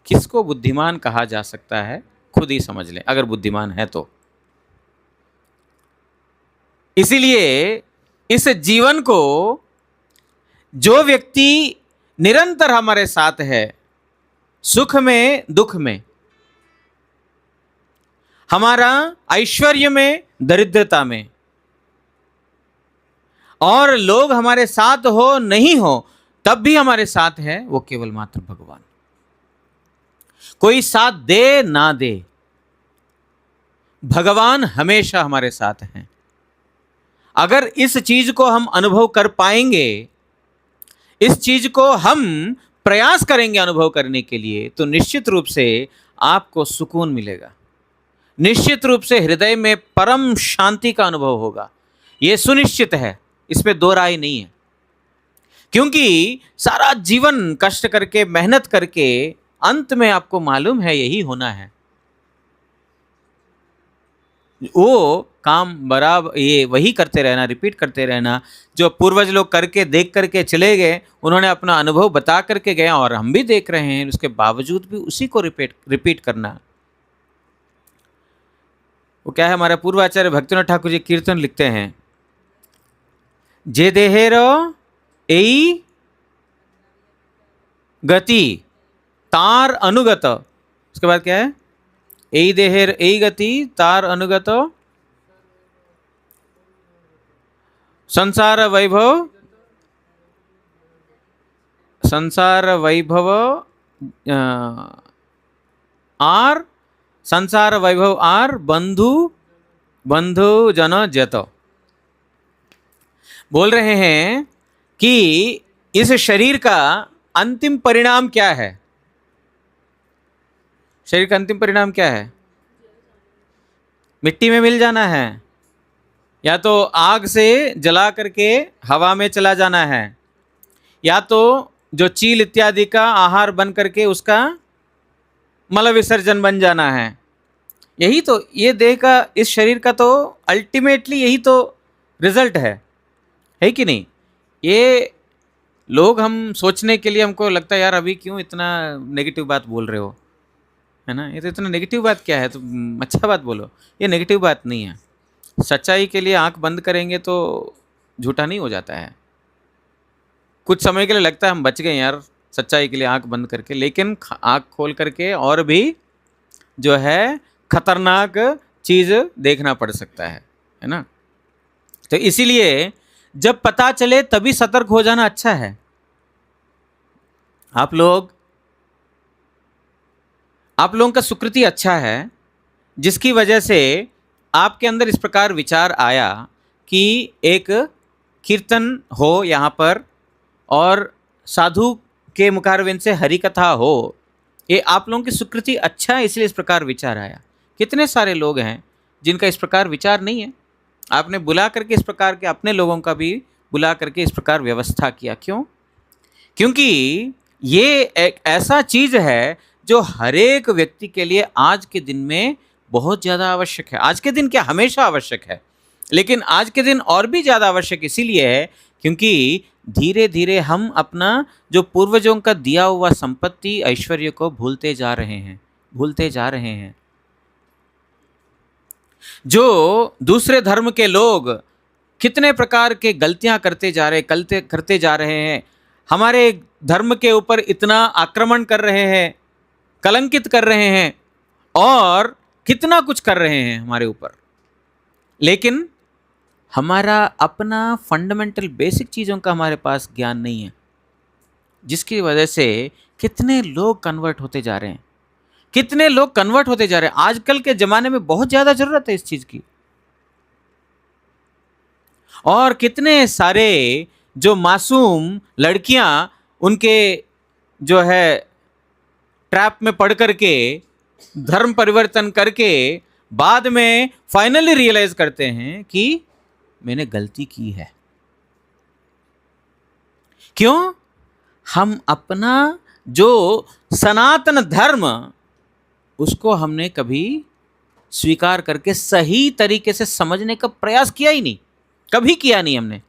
किसको बुद्धिमान कहा जा सकता है, खुद ही समझ लें अगर बुद्धिमान है तो। इसीलिए इस जीवन को जो व्यक्ति निरंतर हमारे साथ है, सुख में दुख में, हमारा ऐश्वर्य में दरिद्रता में, और लोग हमारे साथ हो नहीं हो तब भी हमारे साथ है, वो केवल मात्र भगवान। कोई साथ दे ना दे, भगवान हमेशा हमारे साथ हैं। अगर इस चीज को हम अनुभव कर पाएंगे, इस चीज को हम प्रयास करेंगे अनुभव करने के लिए, तो निश्चित रूप से आपको सुकून मिलेगा, निश्चित रूप से हृदय में परम शांति का अनुभव होगा। यह सुनिश्चित है, इसमें दो राय नहीं है। क्योंकि सारा जीवन कष्ट करके, मेहनत करके, अंत में आपको मालूम है यही होना है। वो काम बराबर ये वही करते रहना, रिपीट करते रहना, जो पूर्वज लोग करके देख करके चले गए, उन्होंने अपना अनुभव बता करके गए और हम भी देख रहे हैं, उसके बावजूद भी उसी को रिपीट करना। वो क्या है, हमारे पूर्वाचार्य भक्तिनाथ ठाकुर जी कीर्तन लिखते हैं, जे देहेरो एई गति तार अनुगत, उसके बाद क्या है, एई देहेर एई गति तार अनुगत संसार वैभव, संसार वैभव आर, संसार वैभव आर बंधु बंधु जन जत। बोल रहे हैं कि इस शरीर का अंतिम परिणाम क्या है। शरीर का अंतिम परिणाम क्या है? मिट्टी में मिल जाना है, या तो आग से जला करके हवा में चला जाना है, या तो जो चील इत्यादि का आहार बन करके उसका मल विसर्जन बन जाना है। यही तो ये देह का, इस शरीर का तो अल्टीमेटली यही तो रिजल्ट है कि नहीं? ये लोग हम सोचने के लिए, हमको लगता है यार अभी क्यों इतना नेगेटिव बात बोल रहे हो, है ना, ये तो इतना नेगेटिव बात क्या है, तो अच्छा बात बोलो। ये नेगेटिव बात नहीं है। सच्चाई के लिए आंख बंद करेंगे तो झूठा नहीं हो जाता है। कुछ समय के लिए लगता है हम बच गए यार सच्चाई के लिए आंख बंद करके, लेकिन आंख खोल करके और भी जो है खतरनाक चीज देखना पड़ सकता है ना। तो इसीलिए जब पता चले तभी सतर्क हो जाना अच्छा है। आप लोगों का सुकृति अच्छा है, जिसकी वजह से आपके अंदर इस प्रकार विचार आया कि एक कीर्तन हो यहाँ पर और साधु के मुखारविंद से हरि कथा हो। ये आप लोगों की सुकृति अच्छा है, इसलिए इस प्रकार विचार आया। कितने सारे लोग हैं जिनका इस प्रकार विचार नहीं है। आपने बुला करके इस प्रकार के अपने लोगों का भी बुला करके इस प्रकार व्यवस्था किया। क्यों? क्योंकि ये एक ऐसा चीज है जो हर एक व्यक्ति के लिए आज के दिन में बहुत ज़्यादा आवश्यक है। आज के दिन क्या, हमेशा आवश्यक है, लेकिन आज के दिन और भी ज़्यादा आवश्यक इसलिए है क्योंकि धीरे धीरे हम अपना जो पूर्वजों का दिया हुआ संपत्ति ऐश्वर्य को भूलते जा रहे हैं। जो दूसरे धर्म के लोग कितने प्रकार के गलतियां करते जा रहे हैं, हमारे धर्म के ऊपर इतना आक्रमण कर रहे हैं, कलंकित कर रहे हैं और कितना कुछ कर रहे हैं हमारे ऊपर, लेकिन हमारा अपना फंडामेंटल बेसिक चीज़ों का हमारे पास ज्ञान नहीं है, जिसकी वजह से कितने लोग कन्वर्ट होते जा रहे हैं। आजकल के ज़माने में बहुत ज़्यादा ज़रूरत है इस चीज़ की। और कितने सारे जो मासूम लड़कियां उनके जो है ट्रैप में पड़ करके धर्म परिवर्तन करके बाद में फाइनली रियलाइज करते हैं कि मैंने गलती की है। क्यों? हम अपना जो सनातन धर्म उसको हमने कभी स्वीकार करके सही तरीके से समझने का प्रयास किया ही नहीं, कभी किया नहीं हमने।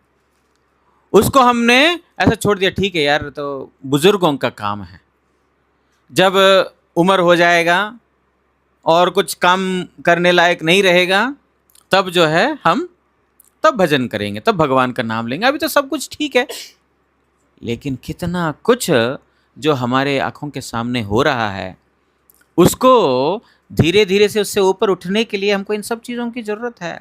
उसको हमने ऐसा छोड़ दिया, ठीक है यार तो बुजुर्गों का काम है, जब उम्र हो जाएगा और कुछ काम करने लायक नहीं रहेगा तब जो है हम तब भजन करेंगे, तब भगवान का नाम लेंगे, अभी तो सब कुछ ठीक है। लेकिन कितना कुछ जो हमारे आंखों के सामने हो रहा है, उसको धीरे धीरे से उससे ऊपर उठने के लिए हमको इन सब चीज़ों की ज़रूरत है।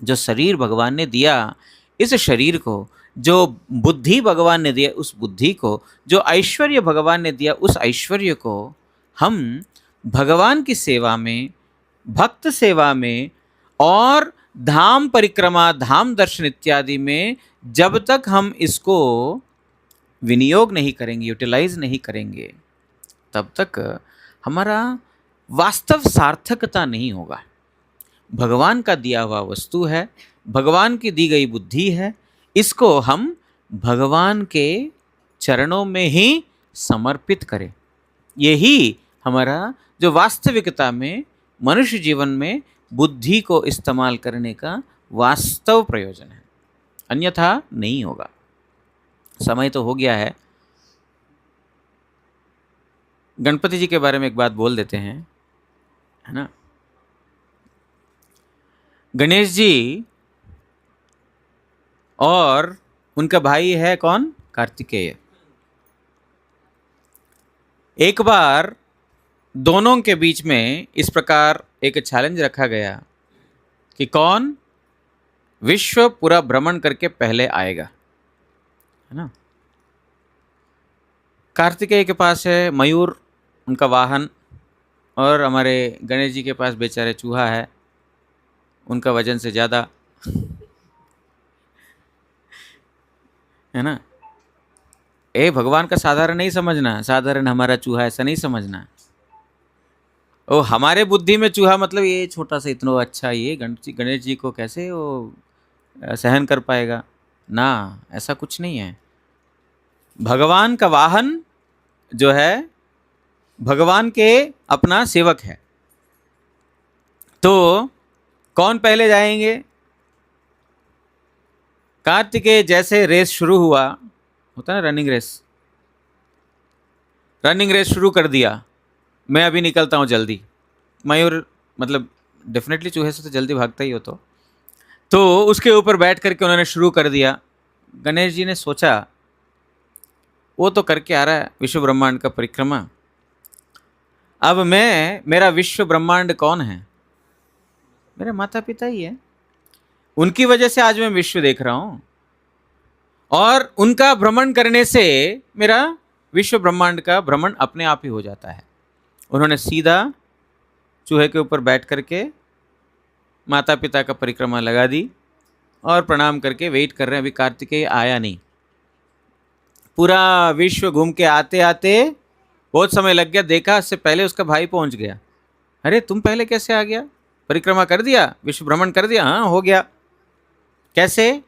जो शरीर भगवान ने दिया, इस शरीर को, जो बुद्धि भगवान ने दिया उस बुद्धि को, जो ऐश्वर्य भगवान ने दिया उस ऐश्वर्य को हम भगवान की सेवा में, भक्त सेवा में और धाम परिक्रमा, धाम दर्शन इत्यादि में जब तक हम इसको विनियोग नहीं करेंगे, यूटिलाइज नहीं करेंगे, तब तक हमारा वास्तव सार्थकता नहीं होगा। भगवान का दिया हुआ वस्तु है, भगवान की दी गई बुद्धि है, इसको हम भगवान के चरणों में ही समर्पित करें। यही हमारा जो वास्तविकता में मनुष्य जीवन में बुद्धि को इस्तेमाल करने का वास्तव प्रयोजन है, अन्यथा नहीं होगा। समय तो हो गया है, गणपति जी के बारे में एक बात बोल देते हैं, है ना। गणेश जी और उनका भाई है कौन? कार्तिकेय। एक बार दोनों के बीच में इस प्रकार एक चैलेंज रखा गया कि कौन विश्व पूरा भ्रमण करके पहले आएगा, है ना। कार्तिकेय के पास है मयूर, उनका वाहन, और हमारे गणेश जी के पास बेचारे चूहा है, उनका वजन से ज़्यादा, है ना। भगवान का साधारण नहीं समझना, साधारण हमारा चूहा ऐसा नहीं समझना। ओ हमारे बुद्धि में चूहा मतलब ये छोटा सा इतना अच्छा, ये गणेश जी को कैसे वो सहन कर पाएगा ना, ऐसा कुछ नहीं है। भगवान का वाहन जो है भगवान के अपना सेवक है, तो कौन पहले जाएंगे? कार्तिकेय जैसे रेस शुरू हुआ, होता है ना रनिंग रेस शुरू कर दिया, मैं अभी निकलता हूँ जल्दी। मयूर मतलब डेफिनेटली चूहे से तो जल्दी भागता ही हो, तो उसके ऊपर बैठ करके उन्होंने शुरू कर दिया। गणेश जी ने सोचा वो तो करके आ रहा है विश्व ब्रह्मांड का परिक्रमा, अब मेरा विश्व ब्रह्मांड कौन है? मेरे माता पिता ही है। उनकी वजह से आज मैं विश्व देख रहा हूं, और उनका भ्रमण करने से मेरा विश्व ब्रह्मांड का भ्रमण अपने आप ही हो जाता है। उन्होंने सीधा चूहे के ऊपर बैठ करके माता पिता का परिक्रमा लगा दी और प्रणाम करके वेट कर रहे हैं, अभी कार्तिकेय आया नहीं। पूरा विश्व घूम के आते आते बहुत समय लग गया, देखा इससे पहले उसका भाई पहुंच गया। अरे तुम पहले कैसे आ गया? परिक्रमा कर दिया, विश्व भ्रमण कर दिया? हाँ हो गया। कैसे?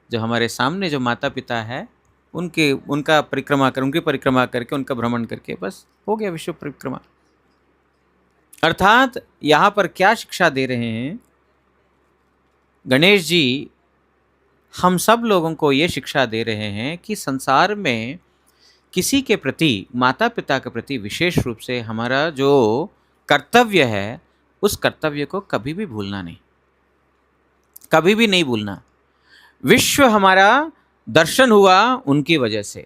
जो हमारे सामने जो माता पिता है उनकी परिक्रमा करके उनका भ्रमण करके बस हो गया विश्व परिक्रमा। अर्थात यहाँ पर क्या शिक्षा दे रहे हैं गणेश जी? हम सब लोगों को ये शिक्षा दे रहे हैं कि संसार में किसी के प्रति, माता पिता के प्रति विशेष रूप से हमारा जो कर्तव्य है, उस कर्तव्य को कभी भी भूलना नहीं, कभी भी नहीं भूलना। विश्व हमारा दर्शन हुआ उनकी वजह से।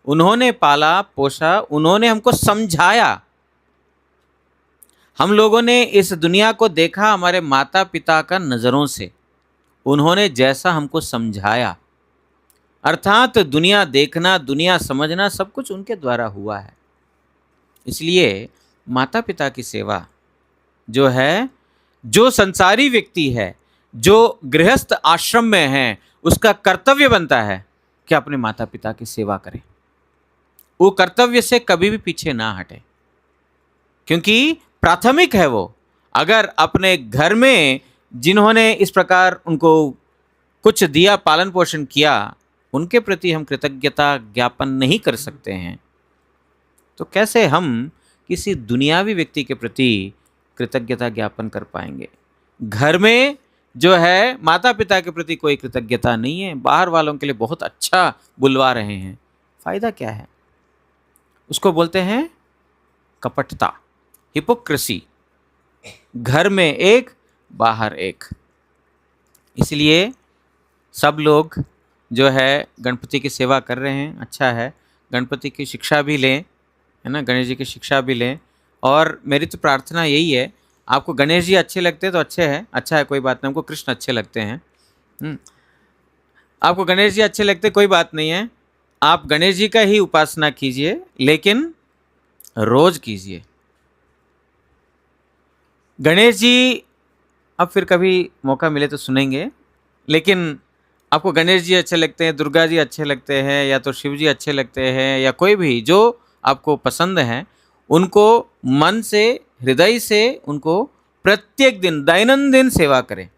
उन्होंने पाला पोसा, उन्होंने हमको समझाया। हम लोगों ने इस दुनिया को देखा हमारे माता पिता का नज़रों से। उन्होंने जैसा हमको समझाया, अर्थात दुनिया देखना, दुनिया समझना सब कुछ उनके द्वारा हुआ है। इसलिए माता पिता की सेवा जो है, जो संसारी व्यक्ति है, जो गृहस्थ आश्रम में है, उसका कर्तव्य बनता है कि अपने माता पिता की सेवा करे। वो कर्तव्य से कभी भी पीछे ना हटे, क्योंकि प्राथमिक है वो। अगर अपने घर में जिन्होंने इस प्रकार उनको कुछ दिया, पालन पोषण किया, उनके प्रति हम कृतज्ञता ज्ञापन नहीं कर सकते हैं, तो कैसे हम किसी दुनियावी व्यक्ति के प्रति कृतज्ञता ज्ञापन कर पाएंगे? घर में जो है माता पिता के प्रति कोई कृतज्ञता नहीं है, बाहर वालों के लिए बहुत अच्छा बुलवा रहे हैं, फायदा क्या है? उसको बोलते हैं कपटता, हिपोक्रेसी। घर में एक, बाहर एक। इसलिए सब लोग जो है गणपति की सेवा कर रहे हैं, अच्छा है। गणपति की शिक्षा भी लें, है ना, गणेश जी की शिक्षा भी लें। और मेरी तो प्रार्थना यही है, आपको गणेश जी अच्छे लगते हैं तो अच्छे हैं, अच्छा है, कोई बात नहीं। हमको कृष्ण अच्छे लगते हैं। आपको गणेश जी अच्छे लगते, कोई बात नहीं है, आप गणेश जी का ही उपासना कीजिए, लेकिन रोज कीजिए। गणेश जी अब फिर कभी मौका मिले तो सुनेंगे, लेकिन आपको गणेश जी अच्छे लगते हैं, दुर्गा जी अच्छे लगते हैं, या तो शिव जी अच्छे लगते हैं, या कोई भी जो आपको पसंद है, उनको मन से, हृदय से उनको प्रत्येक दिन दैनंदिन सेवा करें,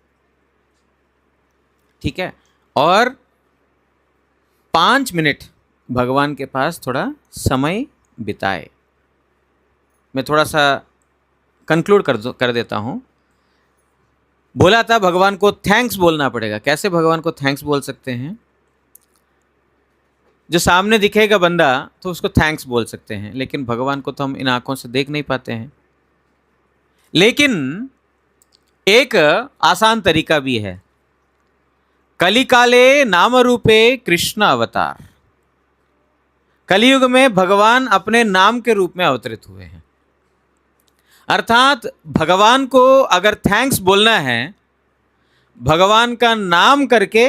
ठीक है? और 5 मिनट भगवान के पास थोड़ा समय बिताए। मैं थोड़ा सा कंक्लूड कर देता हूँ। बोला था भगवान को थैंक्स बोलना पड़ेगा। कैसे भगवान को थैंक्स बोल सकते हैं? जो सामने दिखेगा बंदा तो उसको थैंक्स बोल सकते हैं, लेकिन भगवान को तो हम इन आंखों से देख नहीं पाते हैं। लेकिन एक आसान तरीका भी है। कलिकाले नाम रूपे कृष्ण अवतार। कलयुग में भगवान अपने नाम के रूप में अवतरित हुए हैं। अर्थात भगवान को अगर थैंक्स बोलना है, भगवान का नाम करके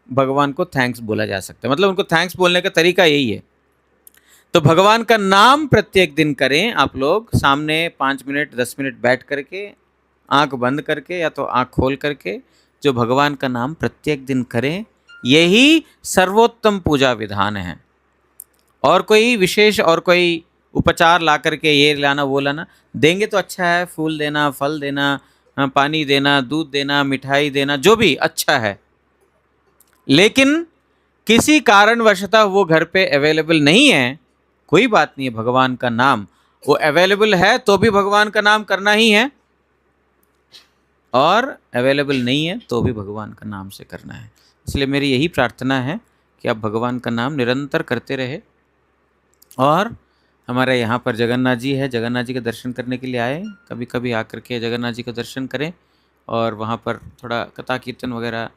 भगवान को थैंक्स बोला जा सकता है। मतलब उनको थैंक्स बोलने का तरीका यही है। तो भगवान का नाम प्रत्येक दिन करें आप लोग, सामने 5 मिनट 10 मिनट बैठ करके, आंख बंद करके या तो आंख खोल करके, जो भगवान का नाम प्रत्येक दिन करें, यही सर्वोत्तम पूजा विधान है। और कोई विशेष और कोई उपचार ला करके ये लाना वो लाना देंगे तो अच्छा है, फूल देना, फल देना, पानी देना, दूध देना, मिठाई देना, जो भी अच्छा है, लेकिन किसी कारणवशतः वो घर पे अवेलेबल नहीं है, कोई बात नहीं है। भगवान का नाम वो अवेलेबल है तो भी भगवान का नाम करना ही है, और अवेलेबल नहीं है तो भी भगवान का नाम से करना है। इसलिए मेरी यही प्रार्थना है कि आप भगवान का नाम निरंतर करते रहे। और हमारे यहाँ पर जगन्नाथ जी है, जगन्नाथ जी के दर्शन करने के लिए आए, कभी कभी आकर के जगन्नाथ जी का दर्शन करें। और वहाँ पर थोड़ा कथा कीर्तन वगैरह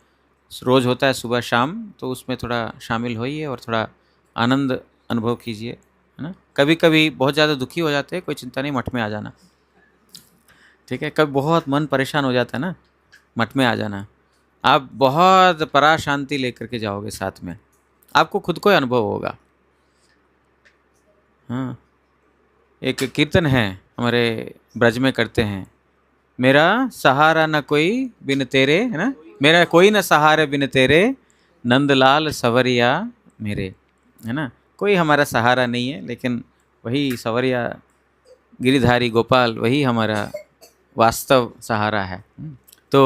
रोज़ होता है सुबह शाम, तो उसमें थोड़ा शामिल होइए और थोड़ा आनंद अनुभव कीजिए, है है ना। कभी कभी बहुत ज़्यादा दुखी हो जाते हैं, कोई चिंता नहीं, मठ में आ जाना, ठीक है। कभी बहुत मन परेशान हो जाता है ना, मठ में आ जाना, आप बहुत परा शांति लेकर के जाओगे साथ में, आपको खुद को ही अनुभव होगा। हाँ, एक कीर्तन है हमारे ब्रज में करते हैं, मेरा सहारा न कोई बिन तेरे, है ना, मेरा कोई न सहारा बिन तेरे, नंदलाल सवरिया मेरे, है ना। कोई हमारा सहारा नहीं है, लेकिन वही सवरिया गिरिधारी गोपाल वही हमारा वास्तव सहारा है। तो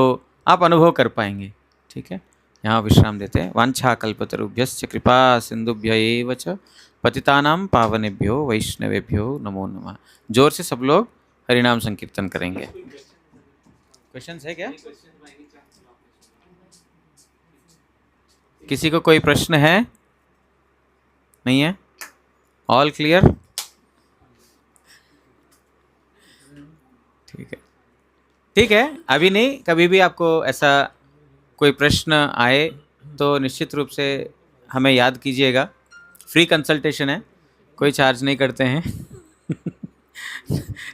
आप अनुभव कर पाएंगे, ठीक है। यहाँ विश्राम देते हैं। वांछा कल्पतरुभ्यश्च कृपा सिंधुभ्य एव च पतितानां पावनेभ्यो वैष्णवेभ्यो नमो नमः। जोर से सब लोग हरिनाम संकीर्तन करेंगे। क्वेश्चंस है क्या? किसी को कोई प्रश्न है? नहीं है? All clear? ठीक है, ठीक है। अभी नहीं, कभी भी आपको ऐसा कोई प्रश्न आए तो निश्चित रूप से हमें याद कीजिएगा। फ्री कंसल्टेशन है, कोई चार्ज नहीं करते हैं।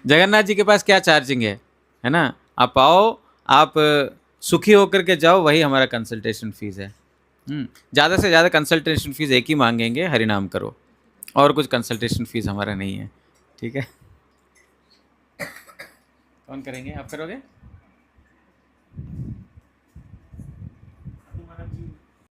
जगन्नाथ जी के पास क्या चार्जिंग है ना। आप आओ, आप सुखी होकर के जाओ, वही हमारा कंसल्टेशन फीस है। ज़्यादा से ज़्यादा कंसल्टेशन फीस एक ही मांगेंगे, हरिनाम करो, और कुछ कंसल्टेशन फीस हमारा नहीं है, ठीक है। कौन करेंगे? आप करोगे?